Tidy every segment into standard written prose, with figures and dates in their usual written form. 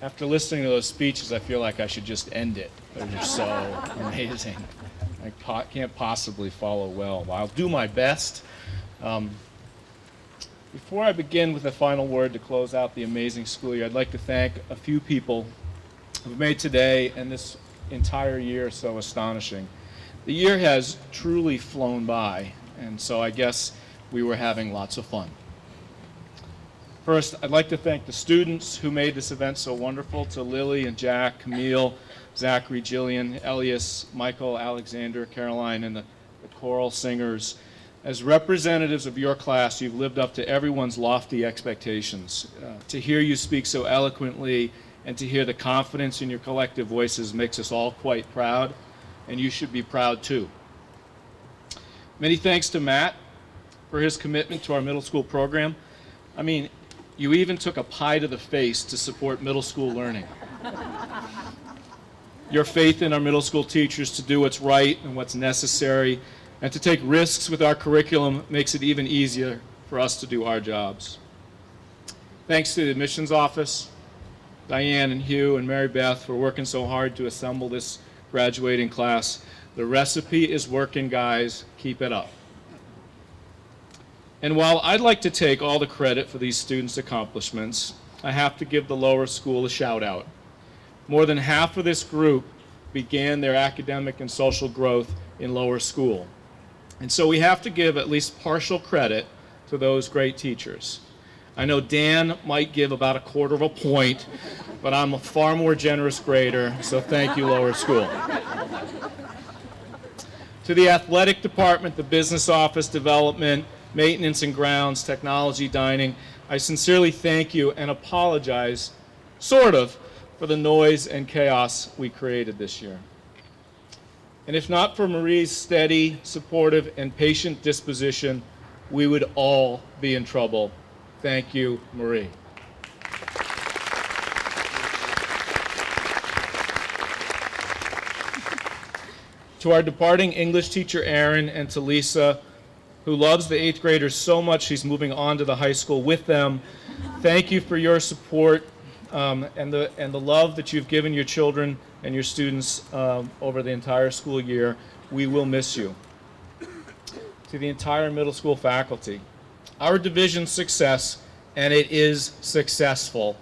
After listening to those speeches, I feel like I should just end it. They're just so amazing. I can't possibly follow well. I'll do my best. Before I begin with a final word to close out the amazing school year, I'd like to thank a few people who've made today and this entire year so astonishing. The year has truly flown by, and so I guess we were having lots of fun. First, I'd like to thank the students who made this event so wonderful, to Lily and Jack, Camille, Zachary, Jillian, Elias, Michael, Alexander, Caroline, and the choral singers. As representatives of your class, you've lived up to everyone's lofty expectations. To hear you speak so eloquently and to hear the confidence in your collective voices makes us all quite proud, and you should be proud too. Many thanks to Matt for his commitment to our middle school program. I mean, you even took a pie to the face to support middle school learning. Your faith in our middle school teachers to do what's right and what's necessary and to take risks with our curriculum makes it even easier for us to do our jobs. Thanks to the admissions office, Diane and Hugh and Mary Beth for working so hard to assemble this graduating class. The recipe is working, guys. Keep it up. And while I'd like to take all the credit for these students' accomplishments, I have to give the lower school a shout out. More than half of this group began their academic and social growth in lower school. And so we have to give at least partial credit to those great teachers. I know Dan might give about 1/4 point, but I'm a far more generous grader, so thank you, lower school. To the athletic department, the business office, development, maintenance and grounds, technology, dining, I sincerely thank you and apologize, sort of, for the noise and chaos we created this year. And if not for Marie's steady, supportive, and patient disposition, we would all be in trouble. Thank you, Marie. To our departing English teacher, Erin, and to Lisa, who loves the 8th graders so much she's moving on to the high school with them, thank you for your support and the love that you've given your children and your students over the entire school year. We will miss you. To the entire middle school faculty, our division's success, and it is successful,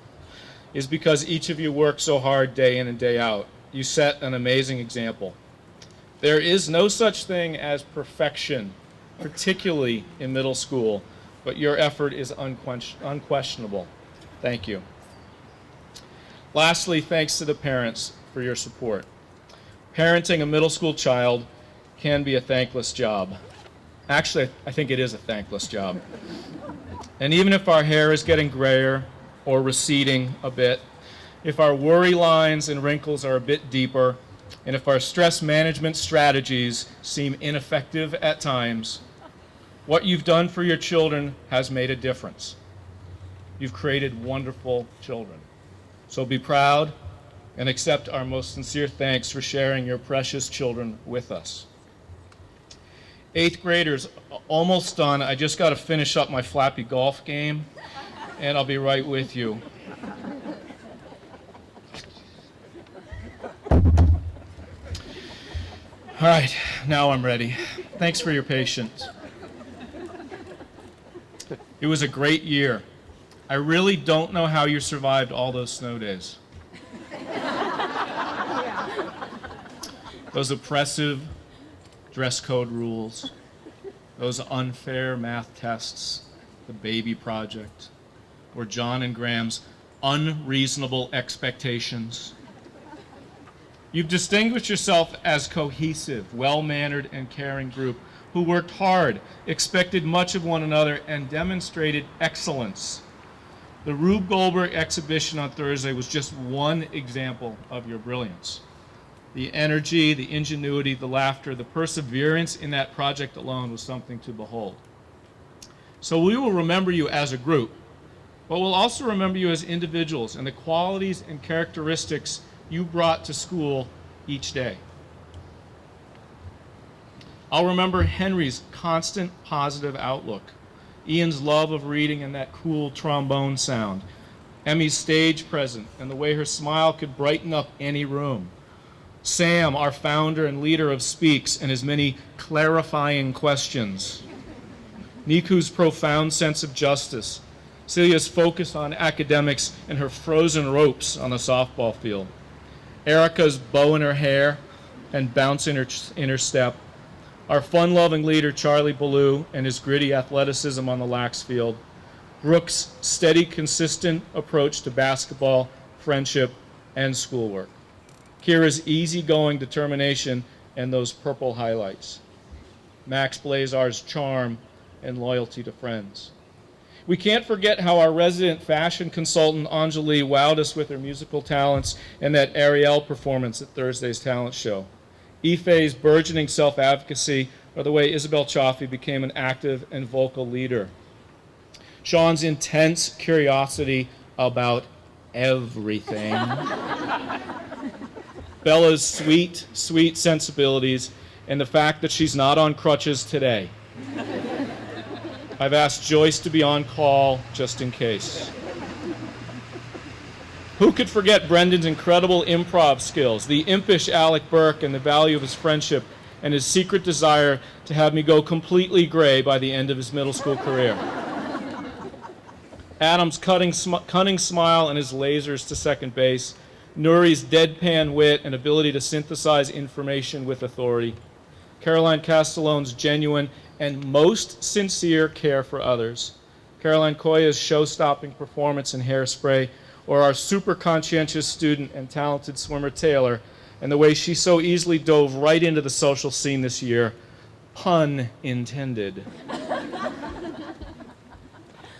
is because each of you work so hard day in and day out. You set an amazing example. There is no such thing as perfection, particularly in middle school, but your effort is unquestionable. Thank you. Lastly, thanks to the parents for your support. Parenting a middle school child can be a thankless job. Actually, I think it is a thankless job. And even if our hair is getting grayer or receding a bit, if our worry lines and wrinkles are a bit deeper, and if our stress management strategies seem ineffective at times, what you've done for your children has made a difference. You've created wonderful children. So be proud and accept our most sincere thanks for sharing your precious children with us. 8th graders, almost done. I just got to finish up my flappy golf game, and I'll be right with you. All right, now I'm ready. Thanks for your patience. It was a great year. I really don't know how you survived all those snow days. Those oppressive dress code rules, those unfair math tests, the baby project, or John and Graham's unreasonable expectations. You've distinguished yourself as cohesive, well-mannered, and caring group who worked hard, expected much of one another, and demonstrated excellence. The Rube Goldberg exhibition on Thursday was just one example of your brilliance. The energy, the ingenuity, the laughter, the perseverance in that project alone was something to behold. So we will remember you as a group, but we'll also remember you as individuals and the qualities and characteristics you brought to school each day. I'll remember Henry's constant positive outlook, Ian's love of reading and that cool trombone sound, Emmy's stage presence and the way her smile could brighten up any room. Sam, our founder and leader of Speaks, and his many clarifying questions. Niku's profound sense of justice. Celia's focus on academics and her frozen ropes on the softball field. Erica's bow in her hair and bounce in her step. Our fun-loving leader, Charlie Ballou, and his gritty athleticism on the lax field. Brooke's steady, consistent approach to basketball, friendship, and schoolwork. Kira's easygoing determination and those purple highlights. Max Blazar's charm and loyalty to friends. We can't forget how our resident fashion consultant Anjali wowed us with her musical talents and that Ariel performance at Thursday's talent show. Ife's burgeoning self-advocacy, or the way Isabel Chaffee became an active and vocal leader. Sean's intense curiosity about everything. Bella's sweet, sweet sensibilities, and the fact that she's not on crutches today. I've asked Joyce to be on call just in case. Who could forget Brendan's incredible improv skills, the impish Alec Burke, and the value of his friendship, and his secret desire to have me go completely gray by the end of his middle school career. Adam's cunning smile and his lasers to second base. Nuri's deadpan wit and ability to synthesize information with authority. Caroline Castellone's genuine and most sincere care for others. Caroline Coya's show-stopping performance in Hairspray, or our super conscientious student and talented swimmer Taylor, and the way she so easily dove right into the social scene this year. Pun intended.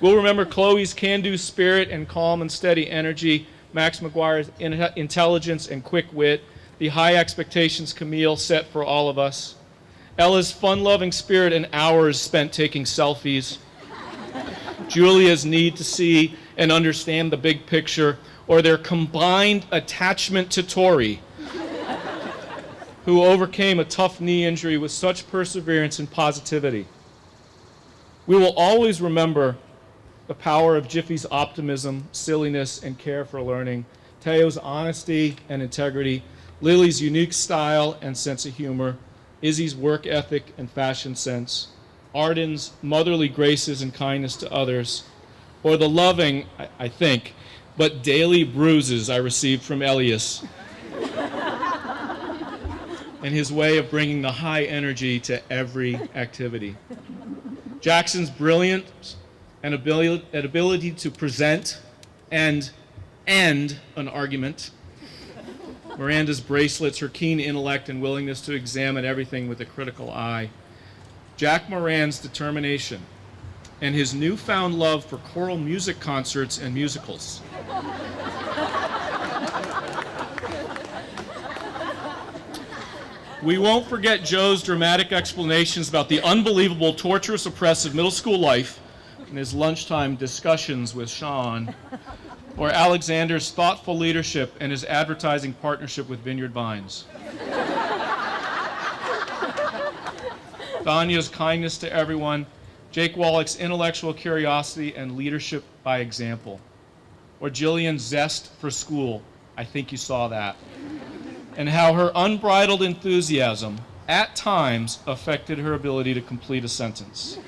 We'll remember Chloe's can-do spirit and calm and steady energy, Max McGuire's intelligence and quick wit, the high expectations Camille set for all of us, Ella's fun-loving spirit and hours spent taking selfies, Julia's need to see and understand the big picture, or their combined attachment to Tori, who overcame a tough knee injury with such perseverance and positivity. We will always remember the power of Jiffy's optimism, silliness, and care for learning, Teo's honesty and integrity, Lily's unique style and sense of humor, Izzy's work ethic and fashion sense, Arden's motherly graces and kindness to others, or the loving, I think, but daily bruises I received from Elias and his way of bringing the high energy to every activity. Jackson's brilliance and ability to present and end an argument. Miranda's bracelets, her keen intellect and willingness to examine everything with a critical eye. Jack Moran's determination and his newfound love for choral music concerts and musicals. We won't forget Joe's dramatic explanations about the unbelievable, torturous, oppressive middle school life and his lunchtime discussions with Sean, or Alexander's thoughtful leadership and his advertising partnership with Vineyard Vines. Danya's kindness to everyone, Jake Wallach's intellectual curiosity and leadership by example, or Jillian's zest for school. I think you saw that. And how her unbridled enthusiasm at times affected her ability to complete a sentence.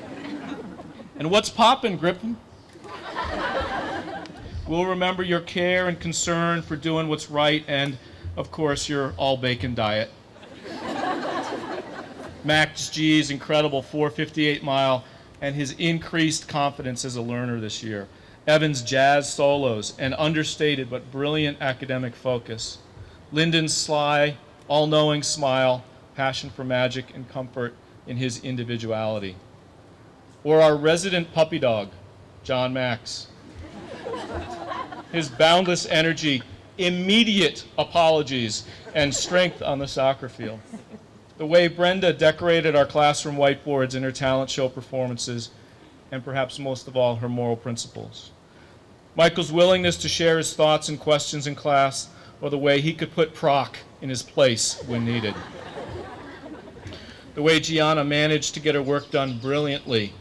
And what's poppin', Griffin? We'll remember your care and concern for doing what's right and, of course, your all-bacon diet. Max G's incredible 4:58 mile and his increased confidence as a learner this year. Evan's jazz solos and understated but brilliant academic focus. Lyndon's sly, all-knowing smile, passion for magic and comfort in his individuality. Or our resident puppy dog, John Max. His boundless energy, immediate apologies, and strength on the soccer field. The way Brenda decorated our classroom whiteboards in her talent show performances, and perhaps most of all, her moral principles. Michael's willingness to share his thoughts and questions in class, or the way he could put Proc in his place when needed. The way Gianna managed to get her work done brilliantly,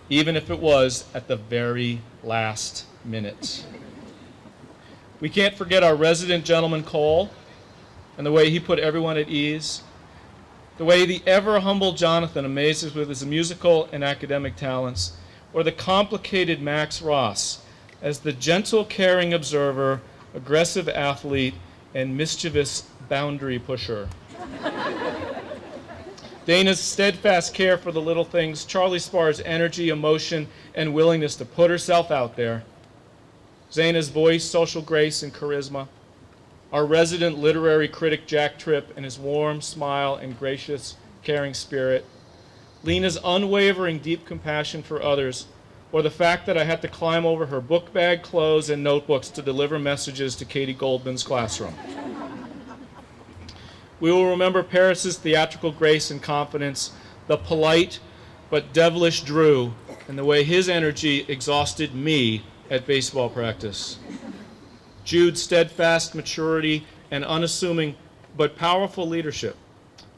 even if it was at the very last minute. We can't forget our resident gentleman, Cole, and the way he put everyone at ease. The way the ever-humble Jonathan amazes with his musical and academic talents, or the complicated Max Ross as the gentle, caring observer, aggressive athlete, and mischievous boundary pusher. Dana's steadfast care for the little things, Charlie Sparr's energy, emotion, and willingness to put herself out there. Zaina's voice, social grace, and charisma. Our resident literary critic, Jack Tripp, and his warm smile and gracious, caring spirit. Lena's unwavering, deep compassion for others, or the fact that I had to climb over her book bag, clothes, and notebooks to deliver messages to Katie Goldman's classroom. We will remember Paris's theatrical grace and confidence, the polite but devilish Drew, and the way his energy exhausted me at baseball practice. Jude's steadfast maturity and unassuming but powerful leadership.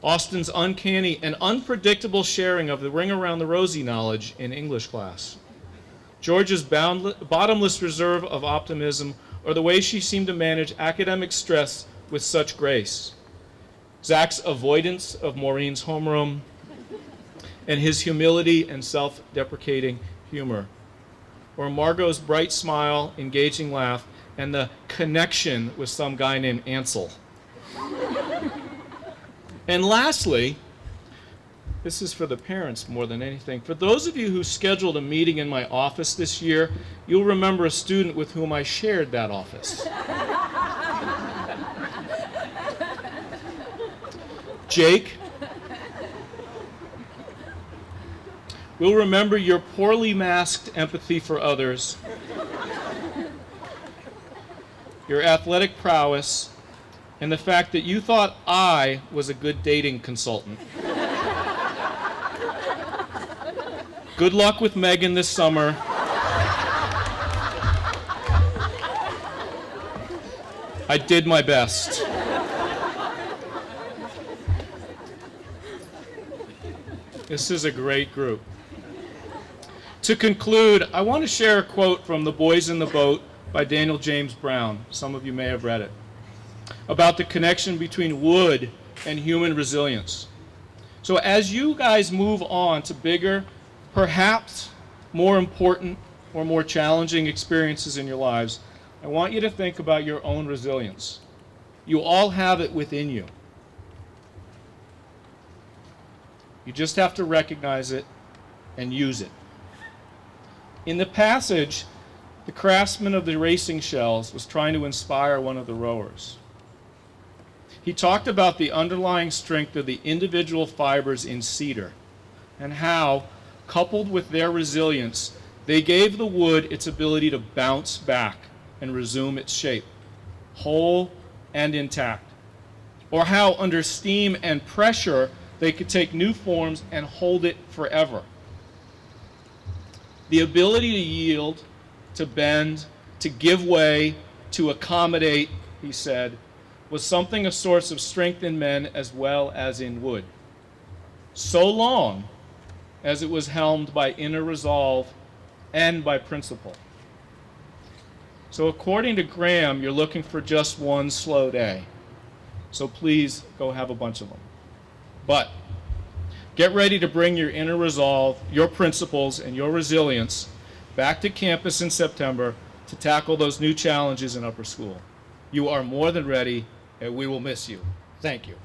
Austin's uncanny and unpredictable sharing of the ring around the rosy knowledge in English class. George's bottomless reserve of optimism, or the way she seemed to manage academic stress with such grace. Zach's avoidance of Maureen's homeroom, and his humility and self-deprecating humor. Or Margot's bright smile, engaging laugh, and the connection with some guy named Ansel. And lastly, this is for the parents more than anything. For those of you who scheduled a meeting in my office this year, you'll remember a student with whom I shared that office. Jake, we'll remember your poorly masked empathy for others, your athletic prowess, and the fact that you thought I was a good dating consultant. Good luck with Megan this summer. I did my best. This is a great group. To conclude, I want to share a quote from The Boys in the Boat by Daniel James Brown. Some of you may have read it. About the connection between wood and human resilience. So as you guys move on to bigger, perhaps more important or more challenging experiences in your lives, I want you to think about your own resilience. You all have it within you. You just have to recognize it and use it. In the passage, the craftsman of the racing shells was trying to inspire one of the rowers. He talked about the underlying strength of the individual fibers in cedar and how, coupled with their resilience, they gave the wood its ability to bounce back and resume its shape, whole and intact. Or how, under steam and pressure, they could take new forms and hold it forever. The ability to yield, to bend, to give way, to accommodate, he said, was something a source of strength in men as well as in wood, so long as it was helmed by inner resolve and by principle. So according to Graham, you're looking for just one slow day. So please go have a bunch of them. But get ready to bring your inner resolve, your principles, and your resilience back to campus in September to tackle those new challenges in upper school. You are more than ready, and we will miss you. Thank you.